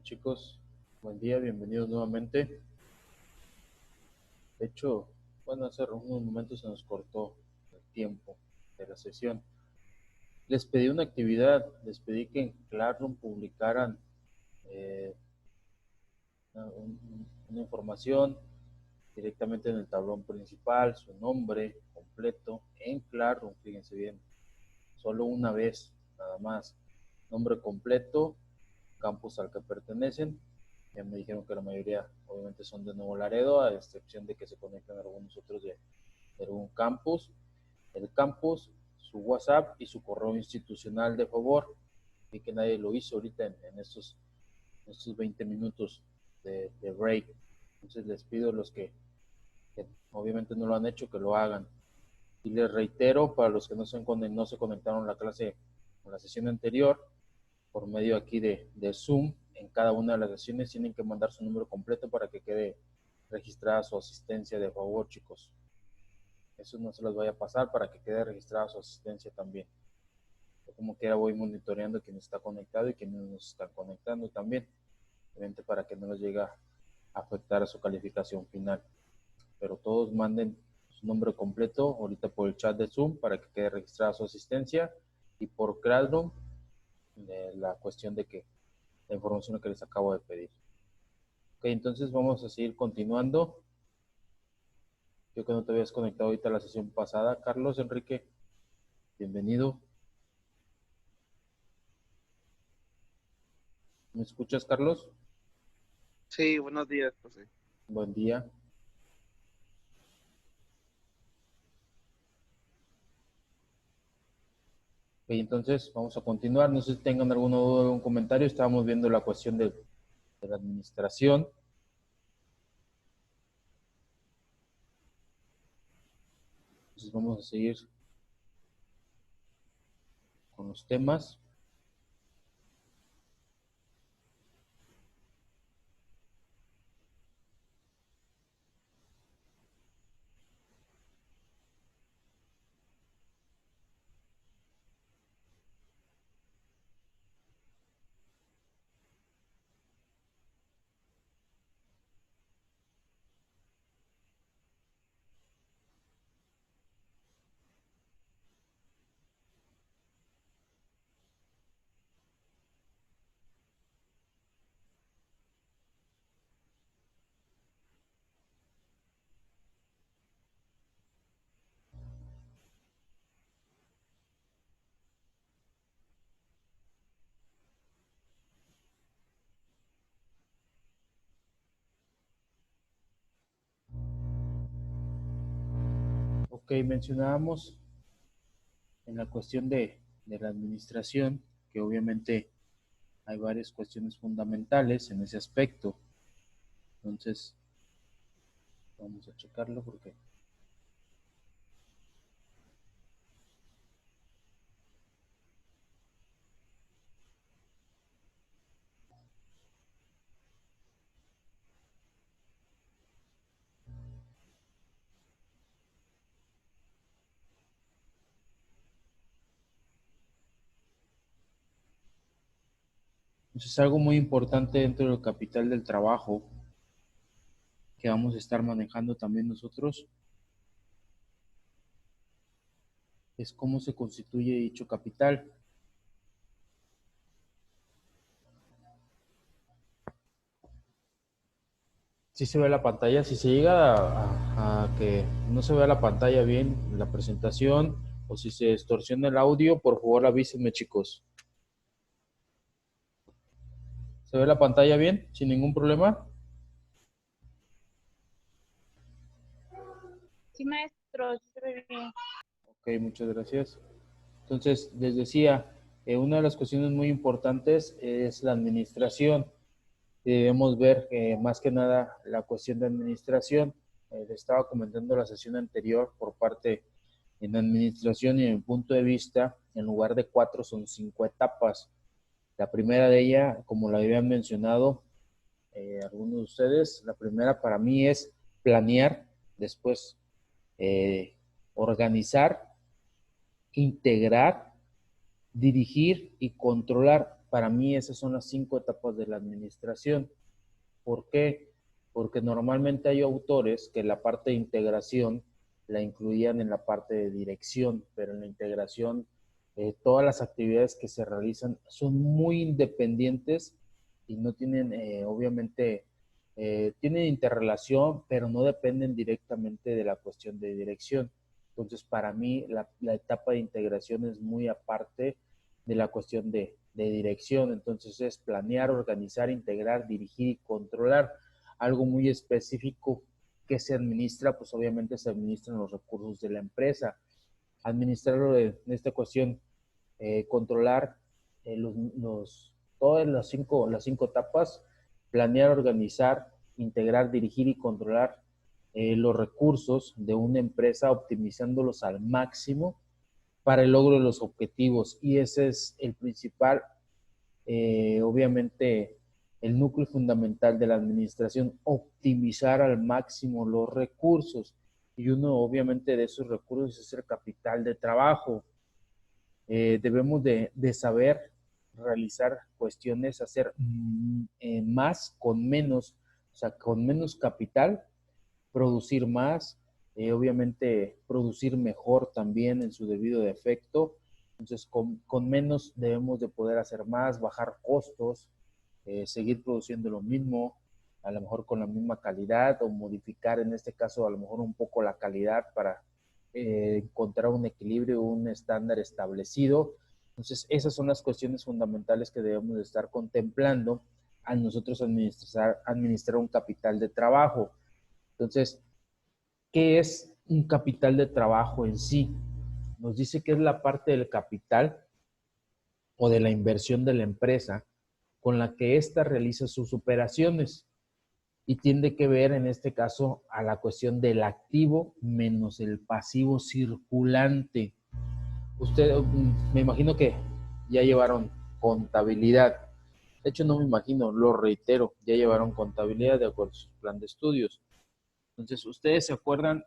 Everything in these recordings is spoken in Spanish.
Chicos, buen día, bienvenidos nuevamente. De hecho, bueno, hace unos momentos se nos cortó el tiempo de la sesión. Les pedí una actividad, les pedí que en Classroom publicaran eh, una información directamente en el tablón principal, su nombre completo en Classroom, fíjense bien, solo una vez, nada más. Nombre completo, campus al que pertenecen. Ya me dijeron que la mayoría obviamente son de Nuevo Laredo, a excepción de que se conectan algunos otros de algún campus. El campus, su WhatsApp y su correo institucional, de favor. Y que nadie lo hizo ahorita en estos 20 minutos de break. Entonces les pido a los que obviamente no lo han hecho, que lo hagan. Y les reitero, para los que no se conectaron a la clase, a la sesión anterior, por medio aquí de Zoom, en cada una de las sesiones tienen que mandar su número completo para que quede registrada su asistencia, de favor, chicos. Eso no se los vaya a pasar para que quede registrada su asistencia también. Yo como quiera voy monitoreando quién está conectado y quiénes nos están conectando también, obviamente para que no les llegue a afectar a su calificación final. Pero todos manden su nombre completo ahorita por el chat de Zoom para que quede registrada su asistencia, y por Classroom la cuestión de que la información que les acabo de pedir. Ok, entonces vamos a seguir continuando. Yo que no te habías conectado ahorita a la sesión pasada. Carlos Enrique, bienvenido. ¿Me escuchas, Carlos? Sí, buenos días, José. Buen día. Ok, entonces vamos a continuar. No sé si tengan alguna duda o algún comentario. Estábamos viendo la cuestión de la administración. Entonces vamos a seguir con los temas. Ok, mencionábamos en la cuestión de la administración que obviamente hay varias cuestiones fundamentales en ese aspecto. Entonces, vamos a checarlo porque es algo muy importante dentro del capital del trabajo que vamos a estar manejando también nosotros, es cómo se constituye dicho capital. Si se ve la pantalla, si se llega a que no se vea la pantalla bien, la presentación, o si se distorsiona el audio, por favor avísenme, chicos. ¿Se ve la pantalla bien? ¿Sin ningún problema? Sí, maestro, sí se ve bien. Ok, muchas gracias. Entonces, les decía, una de las cuestiones muy importantes es la administración. Debemos ver más que nada la cuestión de administración. Le estaba comentando la sesión anterior por parte en administración, y en mi punto de vista, en lugar de 4 son 5 etapas. La primera de ellas, como la habían mencionado algunos de ustedes, la primera para mí es planear, después organizar, integrar, dirigir y controlar para mí esas son las 5 etapas de la administración. ¿Por qué? Porque normalmente hay autores que la parte de integración la incluían en la parte de dirección, pero en la integración todas las actividades que se realizan son muy independientes y no tienen, obviamente, tienen interrelación, pero no dependen directamente de la cuestión de dirección. Entonces, para mí, la etapa de integración es muy aparte de la cuestión de dirección. Entonces, es planear, organizar, integrar, dirigir y controlar. Algo muy específico que se administra, pues obviamente se administran los recursos de la empresa. Administrarlo en esta cuestión, controlar todas las cinco etapas, planear, organizar, integrar, dirigir y controlar los recursos de una empresa, optimizándolos al máximo para el logro de los objetivos. Y ese es el principal, obviamente, el núcleo fundamental de la administración, optimizar al máximo los recursos. Y uno, obviamente, de esos recursos es el capital de trabajo. Debemos de saber realizar cuestiones, hacer más con menos, o sea, con menos capital, producir más, obviamente producir mejor también en su debido defecto. Entonces, con menos debemos de poder hacer más, bajar costos, seguir produciendo lo mismo, a lo mejor con la misma calidad o modificar en este caso a lo mejor un poco la calidad para encontrar un equilibrio, un estándar establecido. Entonces, esas son las cuestiones fundamentales que debemos de estar contemplando al nosotros administrar un capital de trabajo. Entonces, ¿qué es un capital de trabajo en sí? Nos dice que es la parte del capital o de la inversión de la empresa con la que ésta realiza sus operaciones y tiende que ver en este caso a la cuestión del activo menos el pasivo circulante. Usted, me imagino que ya llevaron contabilidad. De hecho, no me imagino, lo reitero, ya llevaron contabilidad de acuerdo a su plan de estudios. Entonces, ¿ustedes se acuerdan?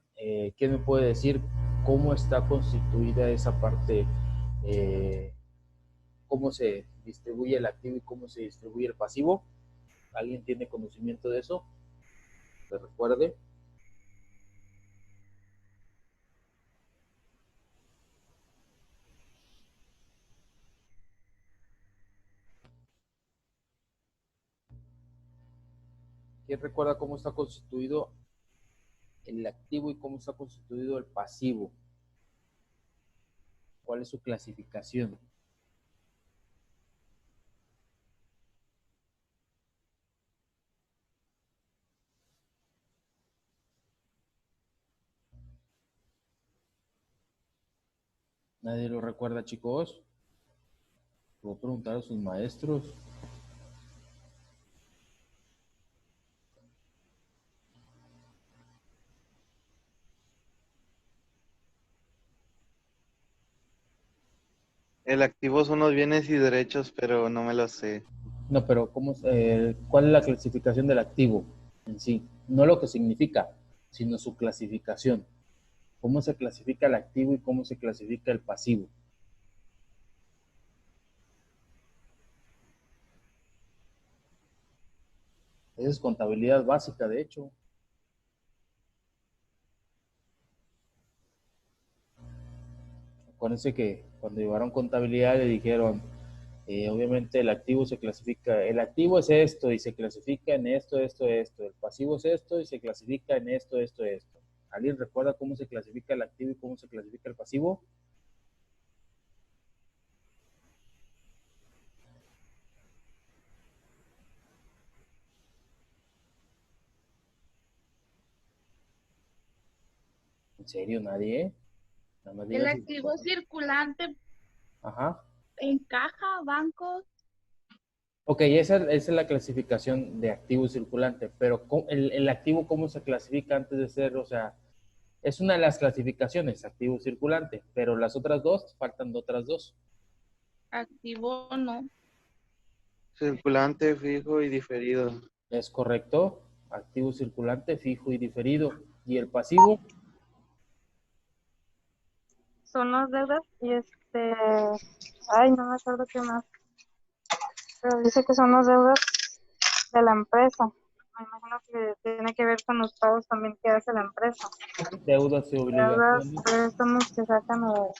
¿Quién me puede decir cómo está constituida esa parte? ¿Cómo se distribuye el activo y cómo se distribuye el pasivo? ¿Alguien tiene conocimiento de eso? ¿Se recuerde? ¿Quién recuerda cómo está constituido el activo y cómo está constituido el pasivo? ¿Cuál es su clasificación? ¿Nadie lo recuerda, chicos? ¿Puedo preguntar a sus maestros? El activo son los bienes y derechos, pero no me lo sé. No, pero ¿cuál es la clasificación del activo en sí? No lo que significa, sino su clasificación. ¿Cómo se clasifica el activo y cómo se clasifica el pasivo? Esa es contabilidad básica, de hecho. Acuérdense que cuando llevaron contabilidad le dijeron, obviamente el activo se clasifica, el activo es esto y se clasifica en esto, esto, esto. El pasivo es esto y se clasifica en esto, esto, esto. ¿Alguien recuerda cómo se clasifica el activo y cómo se clasifica el pasivo? ¿En serio? ¿Nadie? Nada más El digan si activo recuerdan. circulante Ajá. en caja, bancos, Ok, esa es la clasificación de activo circulante, pero el activo, ¿cómo se clasifica antes de ser? O sea, es una de las clasificaciones, activo circulante, pero las otras dos, faltan otras dos. activo no. Circulante, fijo y diferido. ¿Es correcto? Activo circulante, fijo y diferido. ¿Y el pasivo? Son las deudas y ay, no me acuerdo qué más. Pero dice que son las deudas de la empresa. Me imagino que tiene que ver con los pagos también que hace la empresa. Deudas y Deudas, obligaciones. préstamos que sacan o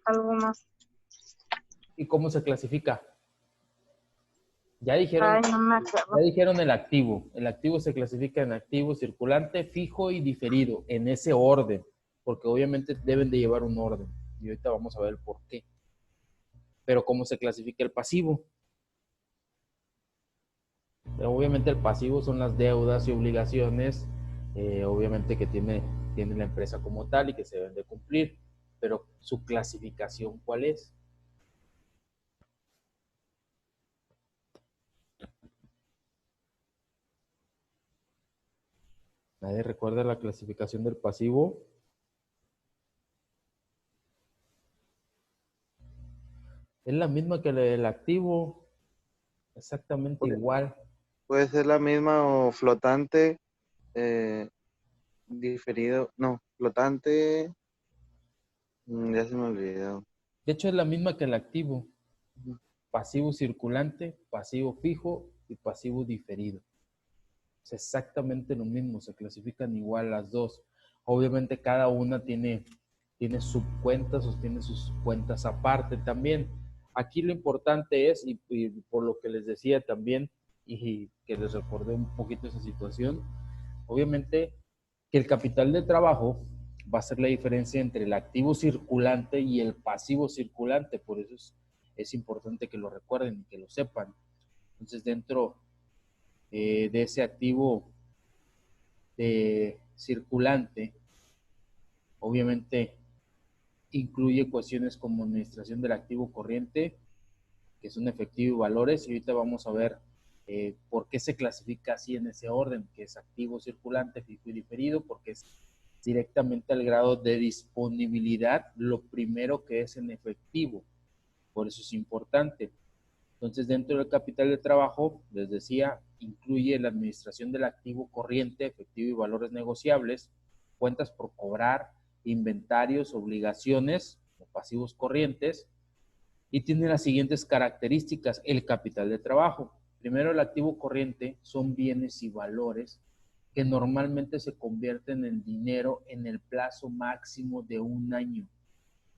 algo más. ¿Y cómo se clasifica? Ya Ay, dijeron, no me ya acuerdo. dijeron el activo. El activo se clasifica en activo circulante, fijo y diferido, en ese orden, porque obviamente deben de llevar un orden. Y ahorita vamos a ver el por qué. Pero ¿cómo se clasifica el pasivo? Pero obviamente el pasivo son las deudas y obligaciones, obviamente que tiene la empresa como tal y que se deben de cumplir. Pero su clasificación, ¿cuál es? ¿Nadie recuerda la clasificación del pasivo? Es la misma que la del activo, exactamente igual. Puede ser la misma o flotante, diferido, no, flotante, ya se me olvidó. De hecho, es la misma que el activo. Pasivo circulante, pasivo fijo y pasivo diferido. Es exactamente lo mismo, se clasifican igual las dos. Obviamente cada una tiene subcuentas o tiene sus cuentas aparte también. Aquí lo importante es, y por lo que les decía también, y que les recordé un poquito esa situación, obviamente que el capital de trabajo va a ser la diferencia entre el activo circulante y el pasivo circulante, por eso es importante que lo recuerden y que lo sepan. Entonces, dentro de ese activo circulante, obviamente incluye cuestiones como administración del activo corriente, que son efectivo y valores, y ahorita vamos a ver por qué se clasifica así en ese orden, que es activo circulante, fijo y diferido, porque es directamente al grado de disponibilidad, lo primero que es en efectivo, por eso es importante. Entonces, dentro del capital de trabajo, les decía, incluye la administración del activo corriente, efectivo y valores negociables, cuentas por cobrar, inventarios, obligaciones o pasivos corrientes, y tiene las siguientes características: el capital de trabajo. Primero, el activo corriente son bienes y valores que normalmente se convierten en dinero en el plazo máximo de un año.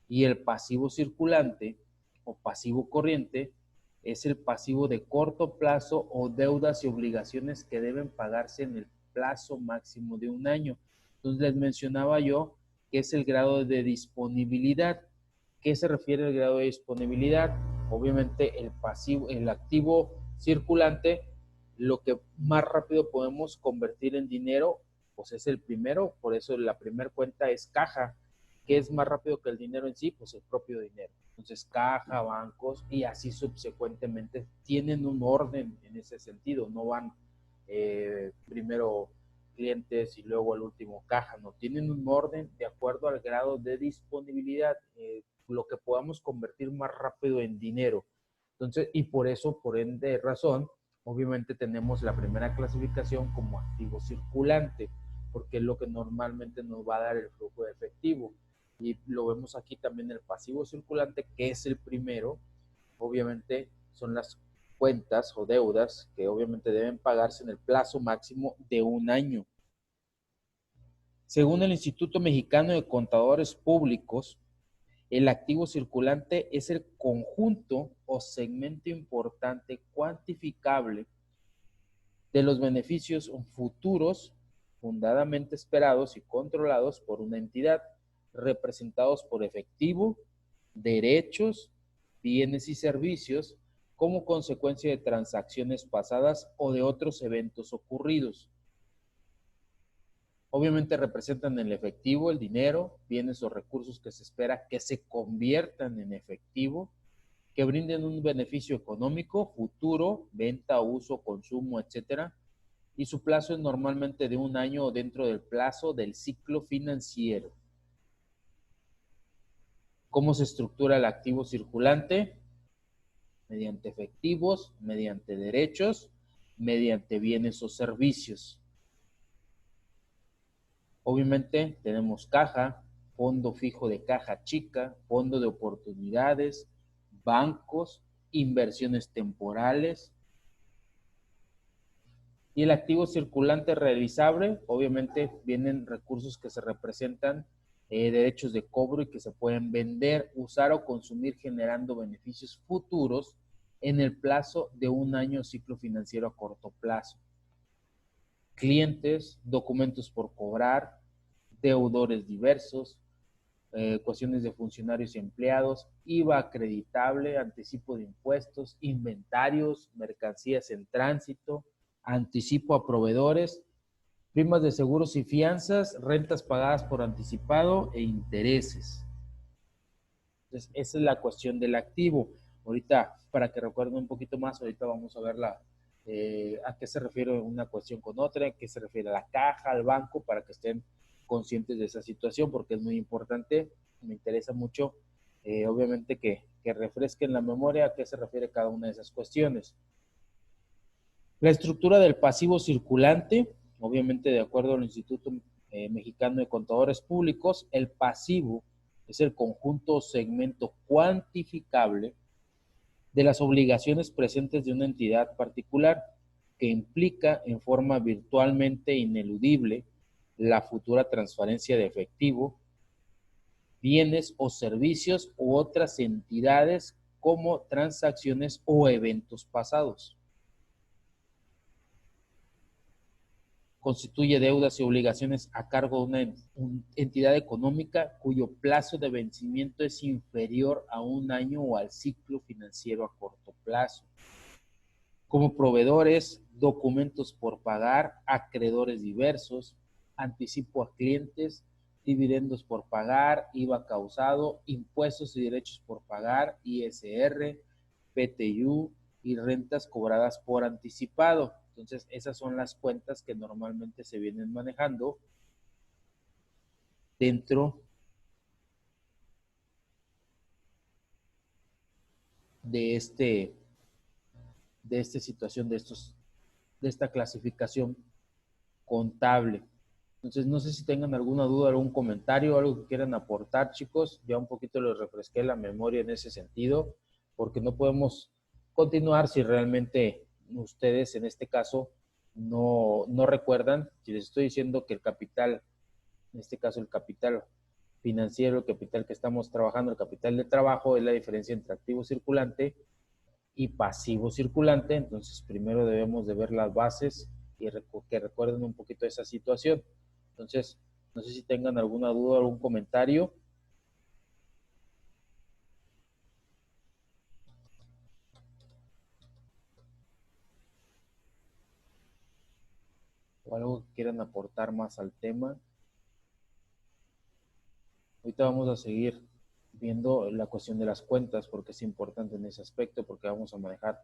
Y el pasivo circulante o pasivo corriente es el pasivo de corto plazo o deudas y obligaciones que deben pagarse en el plazo máximo de un año. Entonces les mencionaba yo que es el grado de disponibilidad. ¿Qué se refiere al grado de disponibilidad? Obviamente el activo circulante, lo que más rápido podemos convertir en dinero, pues es el primero, por eso la primera cuenta es caja. ¿Qué es más rápido que el dinero en sí? Pues el propio dinero. Entonces, caja, bancos y así subsecuentemente tienen un orden en ese sentido. No van primero clientes y luego el último caja. No, tienen un orden de acuerdo al grado de disponibilidad, lo que podamos convertir más rápido en dinero. Entonces, y por eso, por ende razón, obviamente tenemos la primera clasificación como activo circulante, porque es lo que normalmente nos va a dar el flujo de efectivo. Y lo vemos aquí también el pasivo circulante, que es el primero. Obviamente son las cuentas o deudas que obviamente deben pagarse en el plazo máximo de un año. Según el Instituto Mexicano de Contadores Públicos, el activo circulante es el conjunto o segmento importante cuantificable de los beneficios futuros fundadamente esperados y controlados por una entidad, representados por efectivo, derechos, bienes y servicios como consecuencia de transacciones pasadas o de otros eventos ocurridos. Obviamente representan el efectivo, el dinero, bienes o recursos que se espera que se conviertan en efectivo, que brinden un beneficio económico futuro, venta, uso, consumo, etcétera, y su plazo es normalmente de un año o dentro del plazo del ciclo financiero. ¿Cómo se estructura el activo circulante? Mediante efectivos, mediante derechos, mediante bienes o servicios. Obviamente tenemos caja, fondo fijo de caja chica, fondo de oportunidades, bancos inversiones temporales. Y el activo circulante realizable, obviamente vienen recursos que se representan, derechos de cobro y que se pueden vender, usar o consumir generando beneficios futuros en el plazo de un año ciclo financiero a corto plazo. Clientes, documentos por cobrar, deudores diversos, cuestiones de funcionarios y empleados, IVA acreditable, anticipo de impuestos, inventarios, mercancías en tránsito, anticipo a proveedores, primas de seguros y fianzas, rentas pagadas por anticipado e intereses. Entonces, esa es la cuestión del activo. Ahorita, para que recuerden un poquito más, ahorita vamos a ver a qué se refiere una cuestión con otra, a qué se refiere a la caja, al banco, para que estén conscientes de esa situación, porque es muy importante. Me interesa mucho, obviamente, que refresquen la memoria a qué se refiere cada una de esas cuestiones. La estructura del pasivo circulante, obviamente de acuerdo al Instituto Mexicano de Contadores Públicos, el pasivo es el conjunto o segmento cuantificable de las obligaciones presentes de una entidad particular que implica en forma virtualmente ineludible la futura transferencia de efectivo, bienes o servicios u otras entidades como transacciones o eventos pasados. Constituye deudas y obligaciones a cargo de una entidad económica cuyo plazo de vencimiento es inferior a un año o al ciclo financiero a corto plazo. Como proveedores, documentos por pagar, acreedores diversos, anticipo a clientes, dividendos por pagar, IVA causado, impuestos y derechos por pagar, ISR, PTU y rentas cobradas por anticipado. Entonces, esas son las cuentas que normalmente se vienen manejando dentro de esta situación, de esta clasificación contable. Entonces, no sé si tengan alguna duda, algún comentario, algo que quieran aportar, chicos. Ya un poquito les refresqué la memoria en ese sentido, porque no podemos continuar si realmente ustedes, en este caso, no recuerdan. Si les estoy diciendo que el capital, en este caso el capital financiero, el capital que estamos trabajando, el capital de trabajo, es la diferencia entre activo circulante y pasivo circulante. Entonces, primero debemos de ver las bases y que recuerden un poquito esa situación. Entonces, no sé si tengan alguna duda, algún comentario. O algo que quieran aportar más al tema. Ahorita vamos a seguir viendo la cuestión de las cuentas, porque es importante en ese aspecto, porque vamos a manejar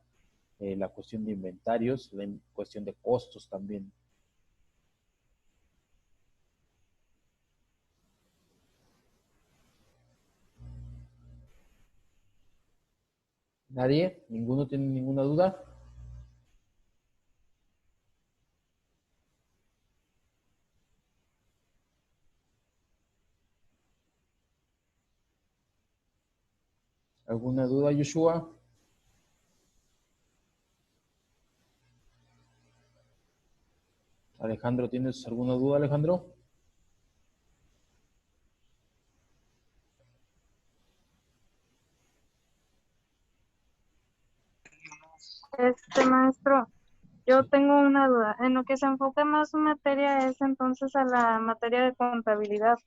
la cuestión de inventarios, la cuestión de costos también. ¿Nadie? ¿Ninguno tiene ninguna duda? ¿Alguna duda, Yoshua? Alejandro, ¿tienes alguna duda, Alejandro? Maestro, yo tengo una duda. En lo que se enfoca más su materia es entonces a la materia de contabilidad,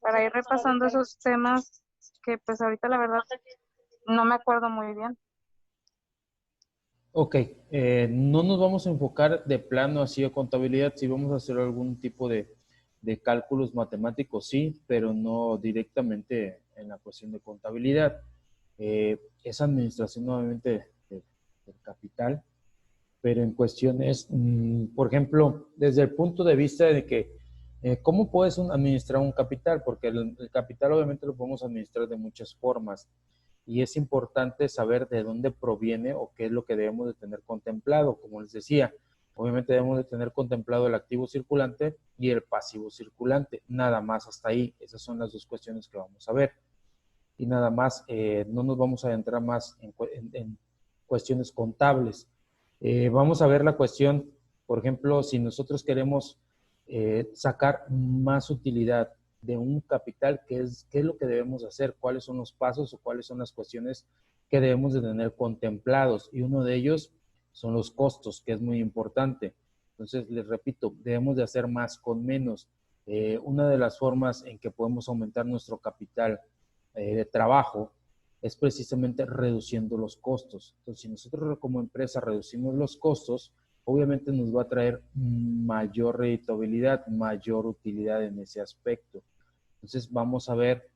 para ir repasando esos temas que pues ahorita la verdad no me acuerdo muy bien. Ok, no nos vamos a enfocar de plano así a contabilidad, sí vamos a hacer algún tipo de cálculos matemáticos, sí, pero no directamente en la cuestión de contabilidad. Es administración nuevamente del capital, pero en cuestiones, por ejemplo, desde el punto de vista de que, ¿cómo puedes administrar un capital? Porque el capital obviamente lo podemos administrar de muchas formas. Y es importante saber de dónde proviene o qué es lo que debemos de tener contemplado. Como les decía, obviamente debemos de tener contemplado el activo circulante y el pasivo circulante. Nada más hasta ahí. Esas son las dos cuestiones que vamos a ver. Y nada más, no nos vamos a adentrar más cuestiones contables. Vamos a ver la cuestión, por ejemplo, si nosotros queremos sacar más utilidad de un capital, ¿qué es lo que debemos hacer? ¿Cuáles son los pasos o cuáles son las cuestiones que debemos de tener contemplados? Y uno de ellos son los costos, que es muy importante. Entonces, les repito, debemos de hacer más con menos. Una de las formas en que podemos aumentar nuestro capital de trabajo es precisamente reduciendo los costos. Entonces, si nosotros como empresa reducimos los costos, obviamente nos va a traer mayor rentabilidad, mayor utilidad en ese aspecto. Entonces, vamos a ver,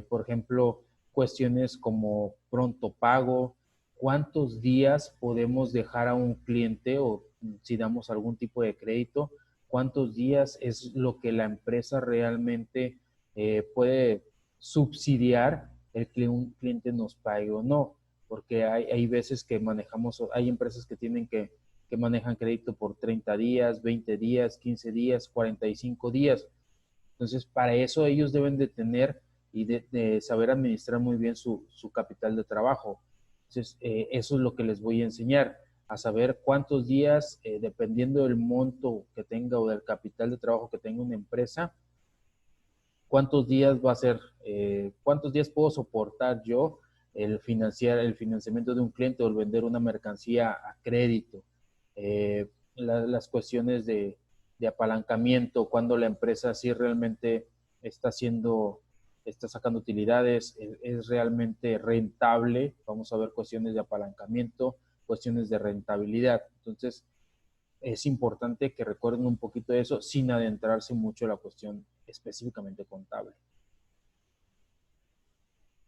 por ejemplo, cuestiones como pronto pago, cuántos días podemos dejar a un cliente o si damos algún tipo de crédito, cuántos días es lo que la empresa realmente puede subsidiar el que un cliente nos pague o no, porque hay veces que manejamos, hay empresas que tienen que manejan crédito por 30 días, 20 días, 15 días, 45 días. Entonces, para eso ellos deben de tener y de saber administrar muy bien su capital de trabajo. Entonces, eso es lo que les voy a enseñar, a saber cuántos días, dependiendo del monto que tenga o del capital de trabajo que tenga una empresa, cuántos días va a ser, cuántos días puedo soportar yo el financiamiento de un cliente o el vender una mercancía a crédito. Las cuestiones de apalancamiento, cuando la empresa sí realmente está sacando utilidades, es realmente rentable. Vamos a ver cuestiones de apalancamiento, cuestiones de rentabilidad. Entonces, es importante que recuerden un poquito de eso sin adentrarse mucho en la cuestión específicamente contable.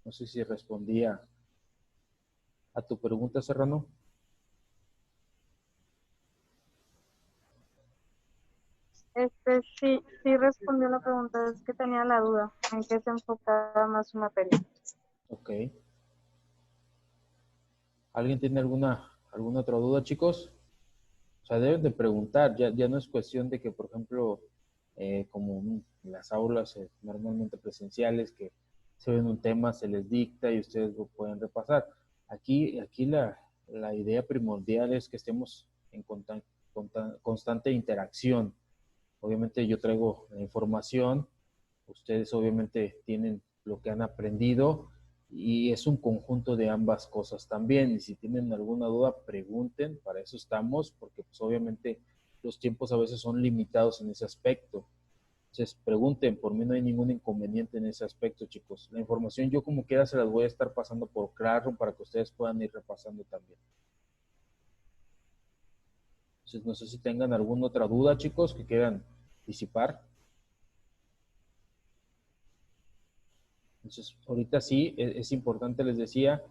No sé si respondía a tu pregunta, Serrano. Sí respondió la pregunta, es que tenía la duda en qué se enfocaba más su materia. Ok. ¿Alguien tiene alguna otra duda, chicos? O sea, deben de preguntar, ya no es cuestión de que, por ejemplo, como en las aulas normalmente presenciales, que se ven un tema, se les dicta y ustedes lo pueden repasar. Aquí la idea primordial es que estemos en constante interacción. Obviamente yo traigo la información, ustedes obviamente tienen lo que han aprendido y es un conjunto de ambas cosas también. Y si tienen alguna duda, pregunten, para eso estamos, porque pues obviamente los tiempos a veces son limitados en ese aspecto. Entonces, pregunten, por mí no hay ningún inconveniente en ese aspecto, chicos. La información yo como quiera se las voy a estar pasando por Classroom para que ustedes puedan ir repasando también. Entonces, no sé si tengan alguna otra duda, chicos, que quieran disipar. Entonces, ahorita sí, es importante, les decía,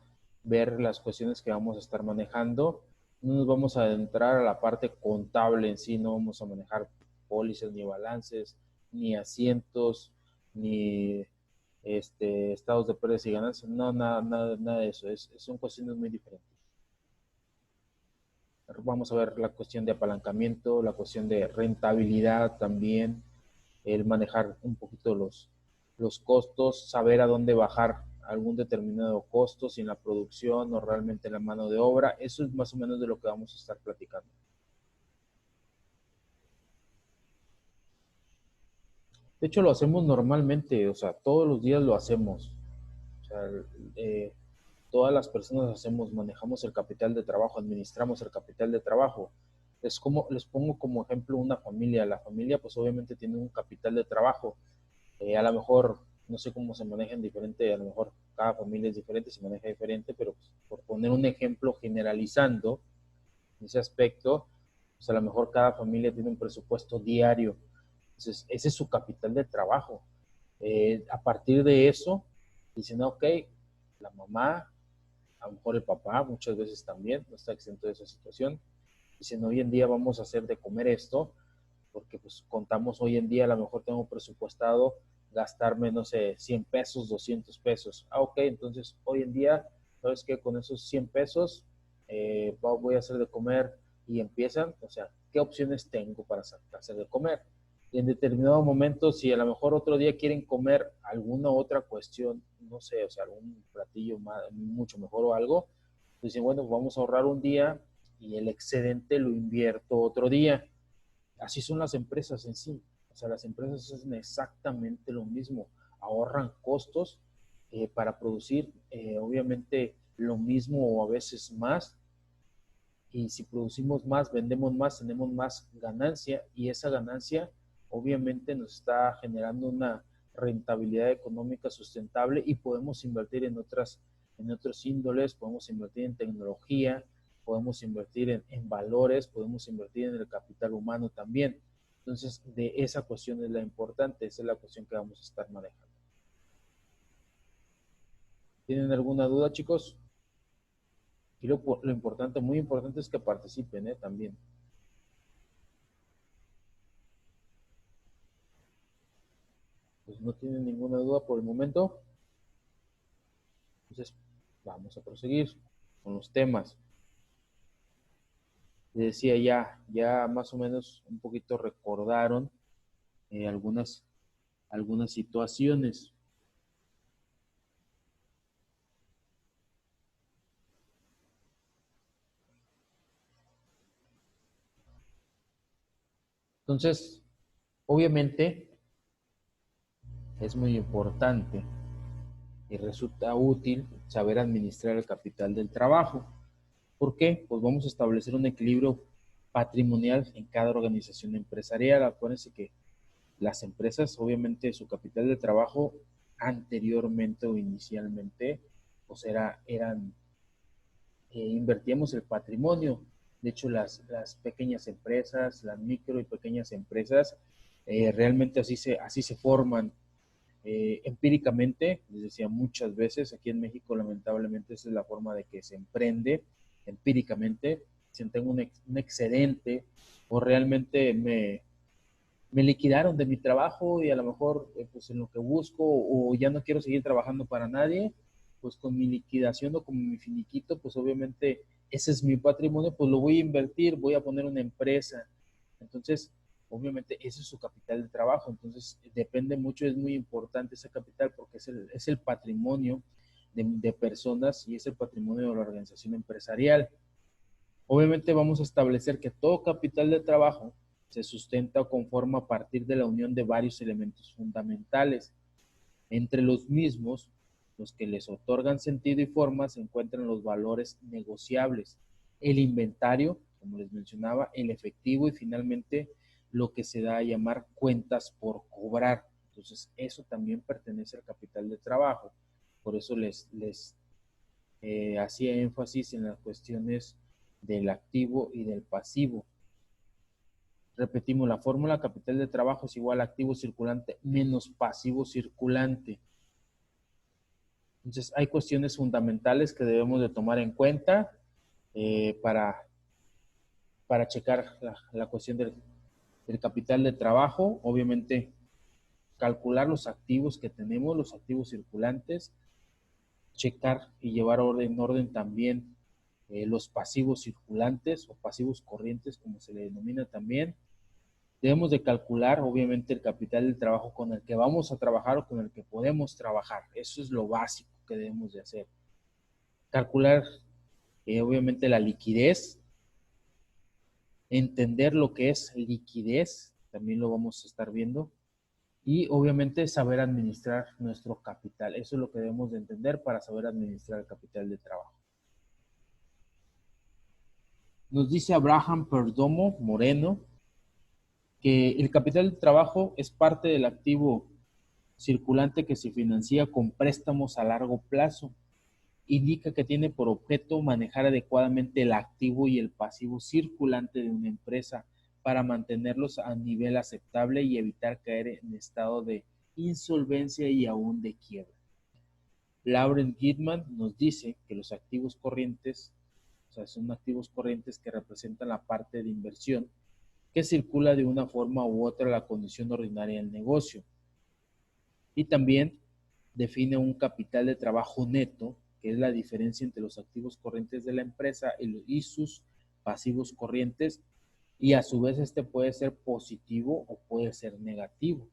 ver las cuestiones que vamos a estar manejando. No nos vamos a adentrar a la parte contable en sí, no vamos a manejar pólizas, ni balances, ni asientos, ni estados de pérdidas y ganancias. No, nada de eso. Son cuestiones muy diferentes. Vamos a ver la cuestión de apalancamiento, la cuestión de rentabilidad también, el manejar un poquito los costos, saber a dónde bajar algún determinado costo, si en la producción o realmente en la mano de obra. Eso es más o menos de lo que vamos a estar platicando. De hecho, lo hacemos normalmente, o sea, todos los días lo hacemos. O sea, todas las personas manejamos el capital de trabajo, administramos el capital de trabajo. Les pongo como ejemplo una familia. La familia, pues obviamente tiene un capital de trabajo. A lo mejor, no sé cómo se maneja en diferente, a lo mejor cada familia es diferente, se maneja diferente, pero pues, por poner un ejemplo generalizando en ese aspecto, pues a lo mejor cada familia tiene un presupuesto diario. Entonces, ese es su capital de trabajo. A partir de eso, dicen, ok, la mamá, a lo mejor el papá, muchas veces también, no está exento de esa situación. Dicen, hoy en día vamos a hacer de comer esto, porque pues contamos hoy en día, a lo mejor tengo presupuestado gastarme, no sé, 100 pesos, 200 pesos. Ok, entonces hoy en día, ¿sabes qué? Con esos 100 pesos voy a hacer de comer y empiezan, o sea, ¿qué opciones tengo para hacer de comer? Y en determinado momento, si a lo mejor otro día quieren comer alguna otra cuestión, no sé, o sea, algún platillo mucho mejor o algo, Dicen, bueno, vamos a ahorrar un día y el excedente lo invierto otro día. Así son las empresas en sí. O sea, las empresas hacen exactamente lo mismo. Ahorran costos para producir, obviamente, lo mismo o a veces más. Y si producimos más, vendemos más, tenemos más ganancia y esa ganancia obviamente nos está generando una rentabilidad económica sustentable y podemos invertir en otros índoles, podemos invertir en tecnología, podemos invertir en valores, podemos invertir en el capital humano también. Entonces, de esa cuestión es la importante, esa es la cuestión que vamos a estar manejando. ¿Tienen alguna duda, chicos? Y lo importante, muy importante es que participen, también. Pues no tienen ninguna duda por el momento. Entonces, vamos a proseguir con los temas. Les decía ya más o menos un poquito recordaron algunas situaciones. Entonces, obviamente, es muy importante y resulta útil saber administrar el capital del trabajo. ¿Por qué? Pues vamos a establecer un equilibrio patrimonial en cada organización empresarial. Acuérdense que las empresas, obviamente, su capital de trabajo anteriormente o inicialmente, pues invertíamos el patrimonio. De hecho, las pequeñas empresas, las micro y pequeñas empresas, realmente así se forman. Empíricamente, les decía muchas veces, aquí en México lamentablemente esa es la forma de que se emprende, empíricamente, si tengo un excedente o realmente me liquidaron de mi trabajo y a lo mejor pues en lo que busco o ya no quiero seguir trabajando para nadie, pues con mi liquidación o con mi finiquito, pues obviamente ese es mi patrimonio, pues lo voy a invertir, voy a poner una empresa. Entonces, obviamente ese es su capital de trabajo, entonces depende mucho, es muy importante ese capital porque es el patrimonio de personas y es el patrimonio de la organización empresarial. Obviamente vamos a establecer que todo capital de trabajo se sustenta o conforma a partir de la unión de varios elementos fundamentales. Entre los mismos, los que les otorgan sentido y forma, se encuentran los valores negociables, el inventario, como les mencionaba, el efectivo y finalmente lo que se da a llamar cuentas por cobrar. Entonces, eso también pertenece al capital de trabajo. Por eso les hacía énfasis en las cuestiones del activo y del pasivo. Repetimos, la fórmula capital de trabajo es igual a activo circulante menos pasivo circulante. Entonces, hay cuestiones fundamentales que debemos de tomar en cuenta para checar la cuestión del capital de trabajo. Obviamente, calcular los activos que tenemos, los activos circulantes, checar y llevar en orden también los pasivos circulantes o pasivos corrientes, como se le denomina también. Debemos de calcular, obviamente, el capital del trabajo con el que vamos a trabajar o con el que podemos trabajar. Eso es lo básico que debemos de hacer. Calcular, obviamente, la liquidez. Entender lo que es liquidez, también lo vamos a estar viendo. Y, obviamente, saber administrar nuestro capital. Eso es lo que debemos de entender para saber administrar el capital de trabajo. Nos dice Abraham Perdomo Moreno que el capital de trabajo es parte del activo circulante que se financia con préstamos a largo plazo. Indica que tiene por objeto manejar adecuadamente el activo y el pasivo circulante de una empresa para mantenerlos a nivel aceptable y evitar caer en estado de insolvencia y aún de quiebra. Lauren Gitman nos dice que los activos corrientes, o sea, son activos corrientes que representan la parte de inversión que circula de una forma u otra la condición ordinaria del negocio. Y también define un capital de trabajo neto, que es la diferencia entre los activos corrientes de la empresa y sus pasivos corrientes, y a su vez este puede ser positivo o puede ser negativo.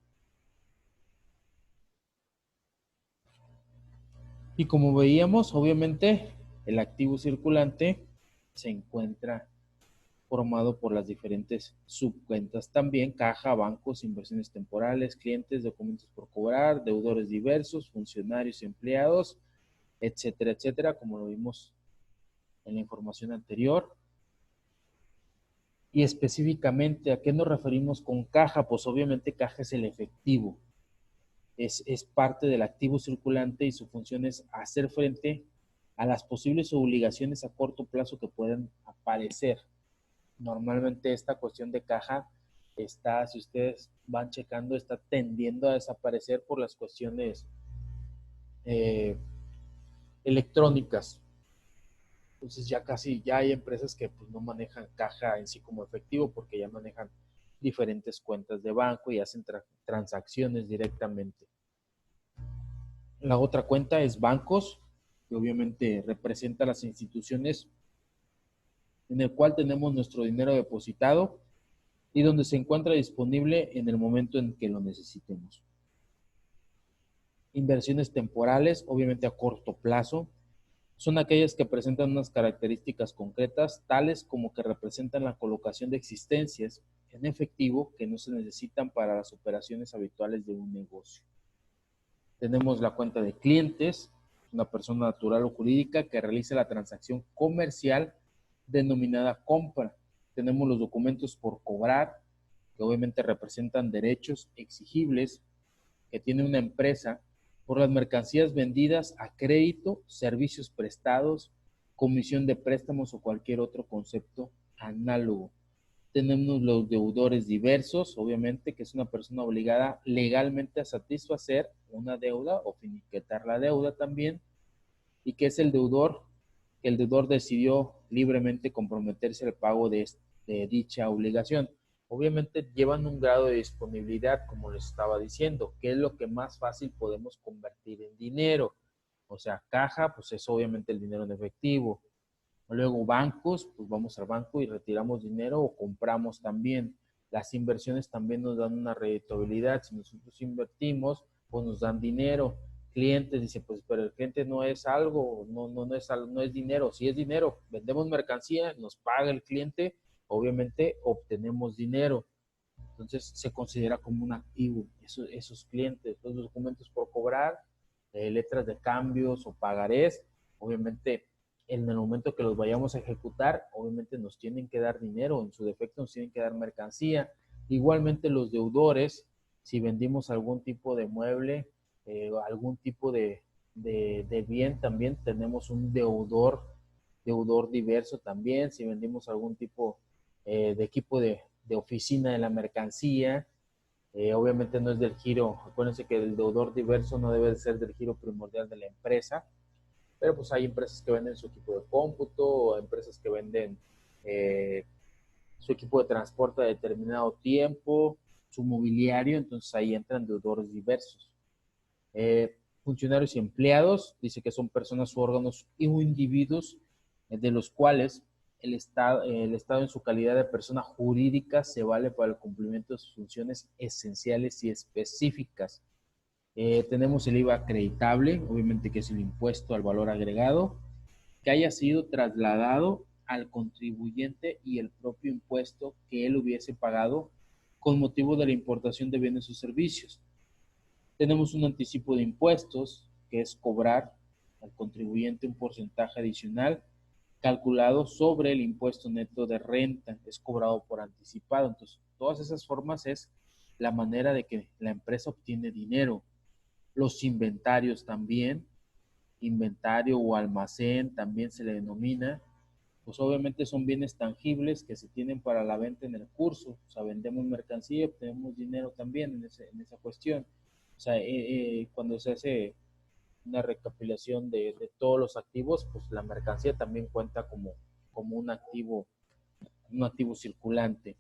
Y como veíamos, obviamente, El activo circulante se encuentra formado por las diferentes subcuentas también: caja, bancos, inversiones temporales, clientes, documentos por cobrar, deudores diversos, funcionarios y empleados, etcétera, etcétera, como lo vimos en la información anterior. Y específicamente, ¿a qué nos referimos con caja? Pues obviamente caja es el efectivo. Es parte del activo circulante y su función es hacer frente a las posibles obligaciones a corto plazo que puedan aparecer. Normalmente esta cuestión de caja está, si ustedes van checando, está tendiendo a desaparecer por las cuestiones electrónicas. Entonces ya hay empresas que pues no manejan caja en sí como efectivo, porque ya manejan diferentes cuentas de banco y hacen transacciones directamente. La otra cuenta es bancos, que obviamente representa las instituciones en el cual tenemos nuestro dinero depositado y donde se encuentra disponible en el momento en que lo necesitemos. Inversiones temporales, obviamente a corto plazo, son aquellas que presentan unas características concretas, tales como que representan la colocación de existencias en efectivo que no se necesitan para las operaciones habituales de un negocio. Tenemos la cuenta de clientes, una persona natural o jurídica que realiza la transacción comercial denominada compra. Tenemos los documentos por cobrar, que obviamente representan derechos exigibles que tiene una empresa por las mercancías vendidas a crédito, servicios prestados, comisión de préstamos o cualquier otro concepto análogo. Tenemos los deudores diversos, obviamente, que es una persona obligada legalmente a satisfacer una deuda o finiquitar la deuda también, y que es el deudor, que el deudor decidió libremente comprometerse al pago de dicha obligación. Obviamente llevan un grado de disponibilidad, como les estaba diciendo, que es lo que más fácil podemos convertir en dinero. O sea, caja, pues es obviamente el dinero en efectivo. Luego bancos, pues vamos al banco y retiramos dinero o compramos también. Las inversiones también nos dan una rentabilidad. Si nosotros invertimos, pues nos dan dinero. Clientes, dice, pues pero el cliente no es algo, no es dinero. Si es dinero, vendemos mercancía, nos paga el cliente, obviamente obtenemos dinero. Entonces se considera como un activo esos clientes. Los documentos por cobrar, letras de cambios o pagarés, obviamente en el momento que los vayamos a ejecutar, obviamente nos tienen que dar dinero, en su defecto nos tienen que dar mercancía. Igualmente los deudores, si vendimos algún tipo de mueble, algún tipo de bien, también tenemos un deudor diverso también. Si vendimos algún tipo de equipo de oficina de la mercancía, obviamente no es del giro. Acuérdense que el deudor diverso no debe de ser del giro primordial de la empresa, pero pues hay empresas que venden su equipo de cómputo, o empresas que venden su equipo de transporte a determinado tiempo, su mobiliario, entonces ahí entran deudores diversos. Funcionarios y empleados, dice que son personas u órganos y individuos de los cuales el Estado en su calidad de persona jurídica se vale para el cumplimiento de sus funciones esenciales y específicas. Tenemos el IVA acreditable, obviamente que es el impuesto al valor agregado, que haya sido trasladado al contribuyente y el propio impuesto que él hubiese pagado con motivo de la importación de bienes o servicios. Tenemos un anticipo de impuestos, que es cobrar al contribuyente un porcentaje adicional calculado sobre el impuesto neto de renta, es cobrado por anticipado. Entonces, todas esas formas es la manera de que la empresa obtiene dinero. Los inventarios también, inventario o almacén también se le denomina, pues obviamente son bienes tangibles que se tienen para la venta en el curso. O sea, vendemos mercancía y obtenemos dinero también en esa cuestión. O sea, cuando se hace una recopilación de todos los activos, pues la mercancía también cuenta como un activo circulante.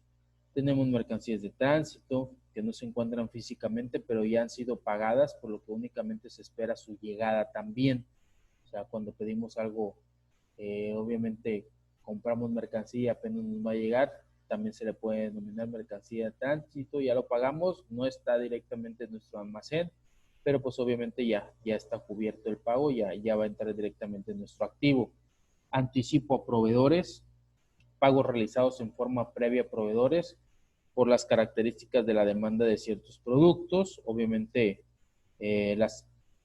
Tenemos mercancías de tránsito que no se encuentran físicamente, pero ya han sido pagadas, por lo que únicamente se espera su llegada también. O sea, cuando pedimos algo, obviamente compramos mercancía, apenas nos va a llegar, también se le puede denominar mercancía de tránsito, ya lo pagamos, no está directamente en nuestro almacén, pero pues obviamente ya está cubierto el pago, ya va a entrar directamente en nuestro activo. anticipo a proveedores, pagos realizados en forma previa a proveedores por las características de la demanda de ciertos productos. Obviamente,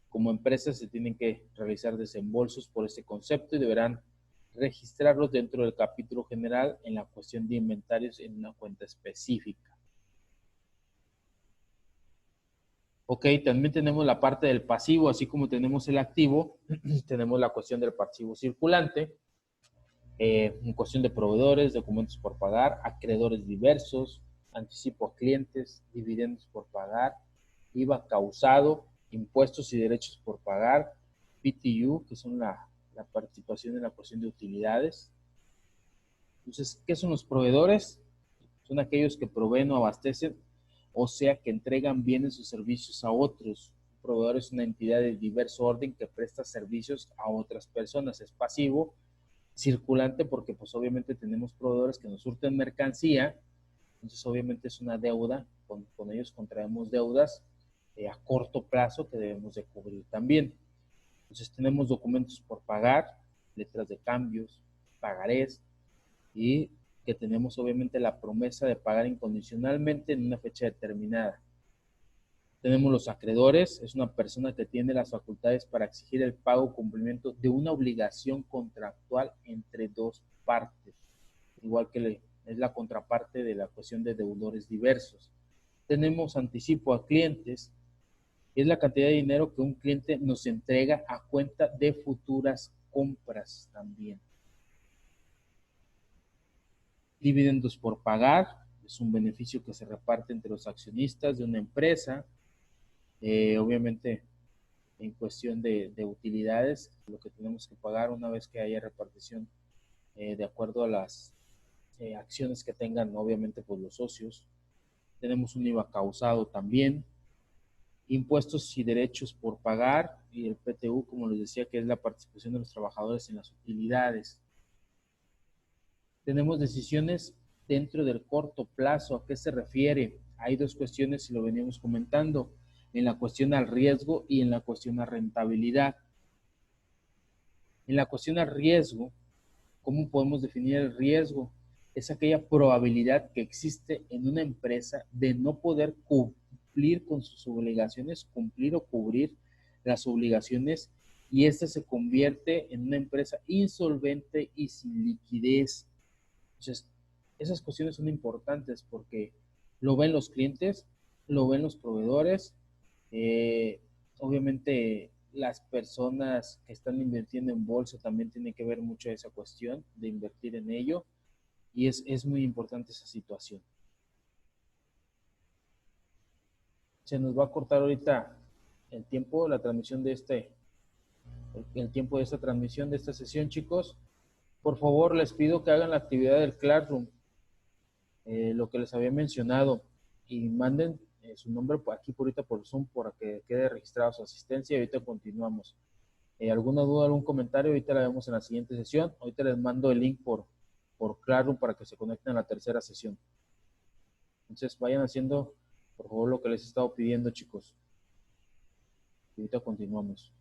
como empresas se tienen que realizar desembolsos por este concepto y deberán registrarlos dentro del capítulo general en la cuestión de inventarios en una cuenta específica. Ok, también tenemos la parte del pasivo, así como tenemos el activo, tenemos la cuestión del pasivo circulante, en cuestión de proveedores, documentos por pagar, acreedores diversos, anticipo a clientes, dividendos por pagar, IVA causado, impuestos y derechos por pagar, PTU, que son la participación en la cuestión de utilidades. Entonces, ¿qué son los proveedores? Son aquellos que proveen o abastecen, o sea, que entregan bienes o servicios a otros. Un proveedor es una entidad de diverso orden que presta servicios a otras personas. Es pasivo, circulante, porque pues obviamente tenemos proveedores que nos surten mercancía, entonces obviamente es una deuda, con ellos contraemos deudas a corto plazo que debemos de cubrir también. Entonces tenemos documentos por pagar, letras de cambios, pagarés, y que tenemos obviamente la promesa de pagar incondicionalmente en una fecha determinada. Tenemos los acreedores, es una persona que tiene las facultades para exigir el pago o cumplimiento de una obligación contractual entre dos partes, igual que es la contraparte de la cuestión de deudores diversos. Tenemos anticipo a clientes, es la cantidad de dinero que un cliente nos entrega a cuenta de futuras compras también. Dividendos por pagar, es un beneficio que se reparte entre los accionistas de una empresa. Obviamente, en cuestión de utilidades, lo que tenemos que pagar una vez que haya repartición de acuerdo a las acciones que tengan, obviamente, pues los socios. Tenemos un IVA causado también. Impuestos y derechos por pagar, y el PTU, como les decía, que es la participación de los trabajadores en las utilidades. Tenemos decisiones dentro del corto plazo. ¿A qué se refiere? Hay dos cuestiones y lo veníamos comentando, en la cuestión al riesgo y en la cuestión a rentabilidad. En la cuestión al riesgo, ¿cómo podemos definir el riesgo? Es aquella probabilidad que existe en una empresa de no poder cumplir con sus obligaciones, cumplir o cubrir las obligaciones, y esta se convierte en una empresa insolvente y sin liquidez. Entonces, esas cuestiones son importantes porque lo ven los clientes, lo ven los proveedores, obviamente las personas que están invirtiendo en bolsa también tienen que ver mucho esa cuestión de invertir en ello, y es muy importante esa situación. Se nos va a cortar ahorita el tiempo, la transmisión de el tiempo de esta transmisión, de esta sesión, chicos. Por favor, les pido que hagan la actividad del Classroom, lo que les había mencionado, y manden su nombre aquí por ahorita por Zoom para que quede registrada su asistencia, y ahorita continuamos. ¿Alguna duda, algún comentario? Ahorita la vemos en la siguiente sesión. Ahorita les mando el link por Classroom para que se conecten a la tercera sesión. Entonces vayan haciendo, por favor, lo que les he estado pidiendo, chicos. Y ahorita continuamos.